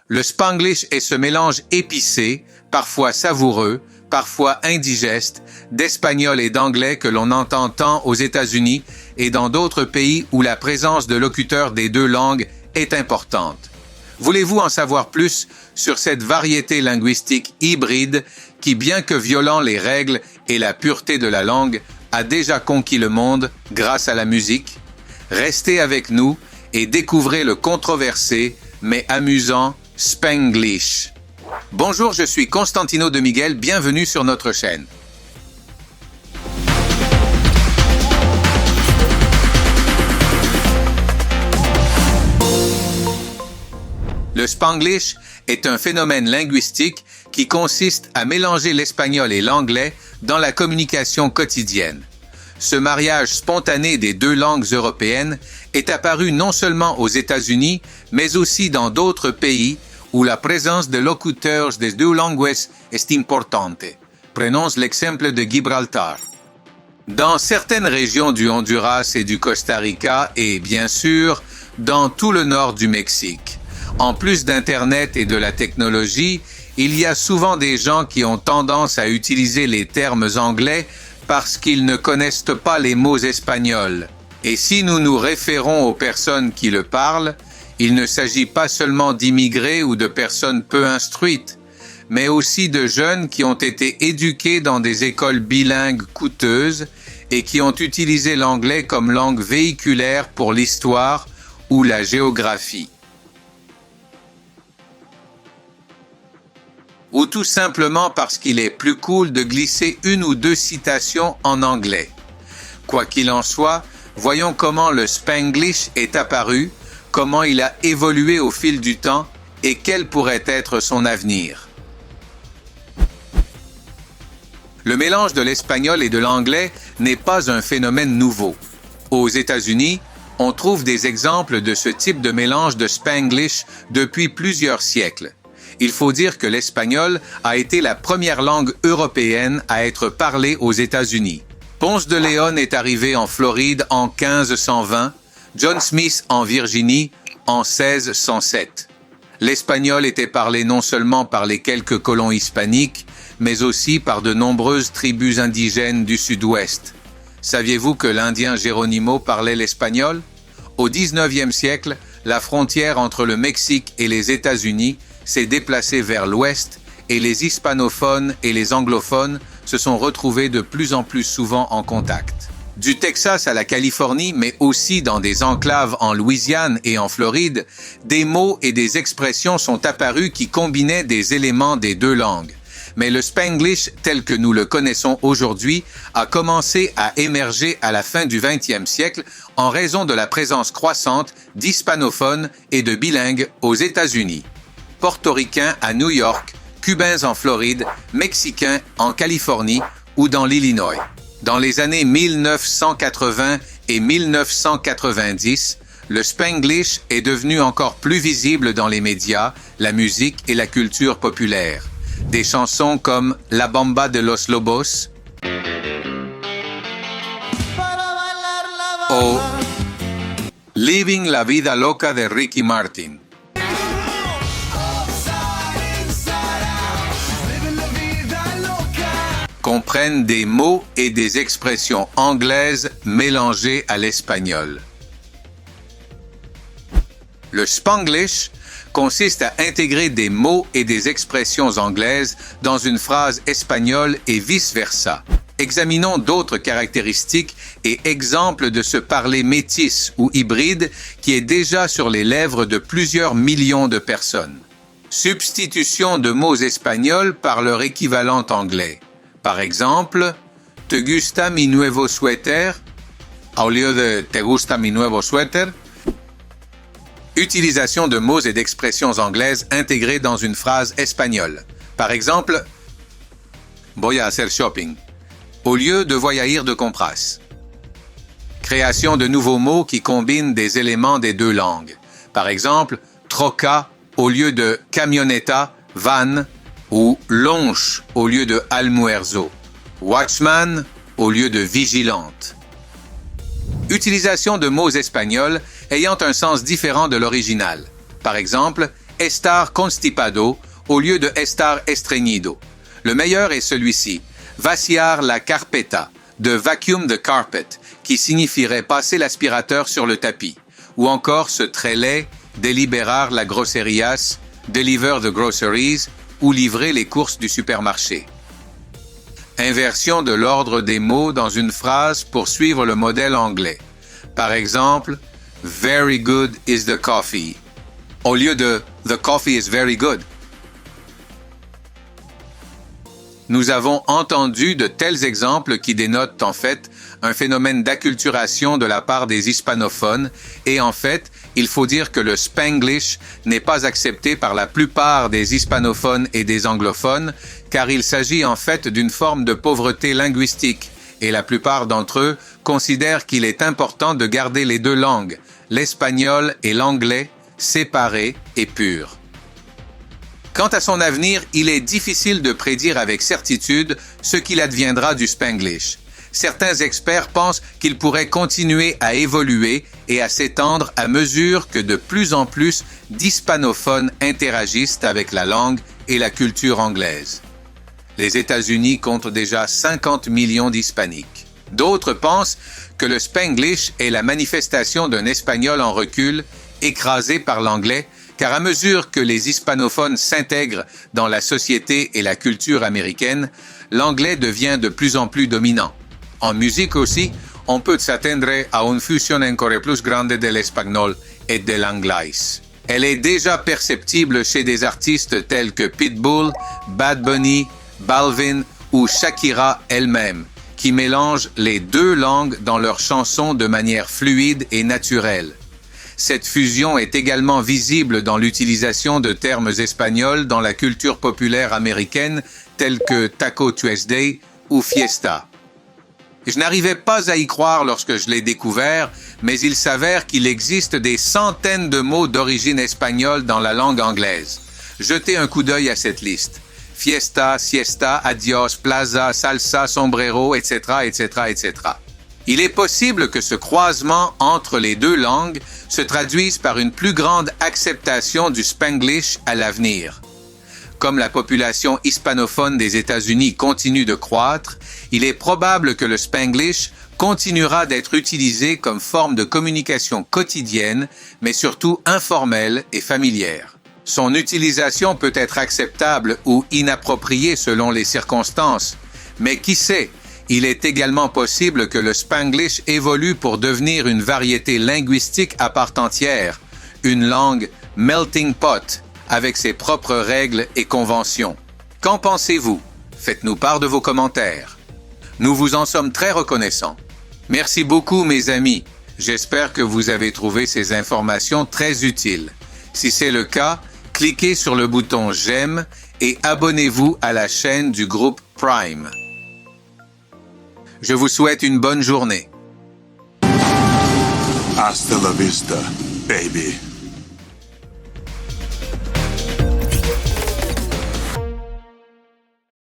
Le Spanglish est ce mélange épicé, parfois savoureux, parfois indigeste, d'espagnol et d'anglais que l'on entend tant aux États-Unis et dans d'autres pays où la présence de locuteurs des deux langues est importante. Voulez-vous en savoir plus sur cette variété linguistique hybride qui, bien que violant les règles et la pureté de la langue, a déjà conquis le monde grâce à la musique? Restez avec nous et découvrez le controversé mais amusant Spanglish. Bonjour, je suis Constantino de Miguel, bienvenue sur notre chaîne. Le Spanglish est un phénomène linguistique qui consiste à mélanger l'espagnol et l'anglais dans la communication quotidienne. Ce mariage spontané des deux langues européennes est apparu non seulement aux États-Unis, mais aussi dans d'autres pays où la présence de locuteurs des deux langues est importante. Prenons l'exemple de Gibraltar. Dans certaines régions du Honduras et du Costa Rica et, bien sûr, dans tout le nord du Mexique. En plus d'Internet et de la technologie, il y a souvent des gens qui ont tendance à utiliser les termes anglais parce qu'ils ne connaissent pas les mots espagnols. Et si nous nous référons aux personnes qui le parlent, il ne s'agit pas seulement d'immigrés ou de personnes peu instruites, mais aussi de jeunes qui ont été éduqués dans des écoles bilingues coûteuses et qui ont utilisé l'anglais comme langue véhiculaire pour l'histoire ou la géographie. Ou tout simplement parce qu'il est plus cool de glisser une ou deux citations en anglais. Quoi qu'il en soit, voyons comment le Spanglish est apparu, comment il a évolué au fil du temps et quel pourrait être son avenir. Le mélange de l'espagnol et de l'anglais n'est pas un phénomène nouveau. Aux États-Unis, on trouve des exemples de ce type de mélange de Spanglish depuis plusieurs siècles. Il faut dire que l'espagnol a été la première langue européenne à être parlée aux États-Unis. Ponce de León est arrivé en Floride en 1520, John Smith en Virginie en 1607. L'espagnol était parlé non seulement par les quelques colons hispaniques, mais aussi par de nombreuses tribus indigènes du sud-ouest. Saviez-vous que l'Indien Geronimo parlait l'espagnol? Au 19e siècle, la frontière entre le Mexique et les États-Unis s'est déplacée vers l'ouest et les hispanophones et les anglophones se sont retrouvés de plus en plus souvent en contact. Du Texas à la Californie, mais aussi dans des enclaves en Louisiane et en Floride, des mots et des expressions sont apparus qui combinaient des éléments des deux langues. Mais le Spanglish, tel que nous le connaissons aujourd'hui, a commencé à émerger à la fin du XXe siècle en raison de la présence croissante d'hispanophones et de bilingues aux États-Unis. Portoricains à New York, Cubains en Floride, Mexicains en Californie ou dans l'Illinois. Dans les années 1980 et 1990, le Spanglish est devenu encore plus visible dans les médias, la musique et la culture populaire. Des chansons comme La Bamba de los Lobos ou Living la Vida Loca de Ricky Martin comprennent des mots et des expressions anglaises mélangées à l'espagnol. Le Spanglish consiste à intégrer des mots et des expressions anglaises dans une phrase espagnole et vice-versa. Examinons d'autres caractéristiques et exemples de ce parler métis ou hybride qui est déjà sur les lèvres de plusieurs millions de personnes. Substitution de mots espagnols par leur équivalent anglais. Par exemple, ¿Te gusta mi nuevo suéter? Au lieu de ¿Te gusta mi nuevo suéter? Utilisation de mots et d'expressions anglaises intégrés dans une phrase espagnole. Par exemple, Voy a hacer shopping, au lieu de Voy a ir de compras. Création de nouveaux mots qui combinent des éléments des deux langues. Par exemple, troca au lieu de camioneta, van, ou lonche au lieu de almuerzo, watchman au lieu de vigilante. Utilisation de mots espagnols ayant un sens différent de l'original. Par exemple, estar constipado au lieu de estar estreñido. Le meilleur est celui-ci, vaciar la carpeta, de vacuum the carpet, qui signifierait passer l'aspirateur sur le tapis, ou encore ce très laid, deliberar la groserías, deliver the groceries, ou livrer les courses du supermarché. Inversion de l'ordre des mots dans une phrase pour suivre le modèle anglais. Par exemple, very good is the coffee, au lieu de the coffee is very good. Nous avons entendu de tels exemples qui dénotent en fait un phénomène d'acculturation de la part des hispanophones et en fait, il faut dire que le Spanglish n'est pas accepté par la plupart des hispanophones et des anglophones car il s'agit en fait d'une forme de pauvreté linguistique et la plupart d'entre eux considèrent qu'il est important de garder les deux langues, l'espagnol et l'anglais, séparés et purs. Quant à son avenir, il est difficile de prédire avec certitude ce qu'il adviendra du Spanglish. Certains experts pensent qu'il pourrait continuer à évoluer et à s'étendre à mesure que de plus en plus d'hispanophones interagissent avec la langue et la culture anglaise. Les États-Unis comptent déjà 50 millions d'hispaniques. D'autres pensent que le Spanglish est la manifestation d'un espagnol en recul, écrasé par l'anglais, car à mesure que les hispanophones s'intègrent dans la société et la culture américaine, l'anglais devient de plus en plus dominant. En musique aussi, on peut s'attendre à une fusion encore plus grande de l'espagnol et de l'anglais. Elle est déjà perceptible chez des artistes tels que Pitbull, Bad Bunny, Balvin ou Shakira elle-même, qui mélangent les deux langues dans leurs chansons de manière fluide et naturelle. Cette fusion est également visible dans l'utilisation de termes espagnols dans la culture populaire américaine tels que Taco Tuesday ou Fiesta. Je n'arrivais pas à y croire lorsque je l'ai découvert, mais il s'avère qu'il existe des centaines de mots d'origine espagnole dans la langue anglaise. Jetez un coup d'œil à cette liste. Fiesta, siesta, adios, plaza, salsa, sombrero, etc., etc., etc. Il est possible que ce croisement entre les deux langues se traduise par une plus grande acceptation du Spanglish à l'avenir. Comme la population hispanophone des États-Unis continue de croître, il est probable que le Spanglish continuera d'être utilisé comme forme de communication quotidienne, mais surtout informelle et familière. Son utilisation peut être acceptable ou inappropriée selon les circonstances, mais qui sait, il est également possible que le Spanglish évolue pour devenir une variété linguistique à part entière, une langue melting pot, avec ses propres règles et conventions. Qu'en pensez-vous? Faites-nous part de vos commentaires. Nous vous en sommes très reconnaissants. Merci beaucoup mes amis. J'espère que vous avez trouvé ces informations très utiles. Si c'est le cas, cliquez sur le bouton j'aime et abonnez-vous à la chaîne du groupe Prime. Je vous souhaite une bonne journée. Hasta la vista, baby.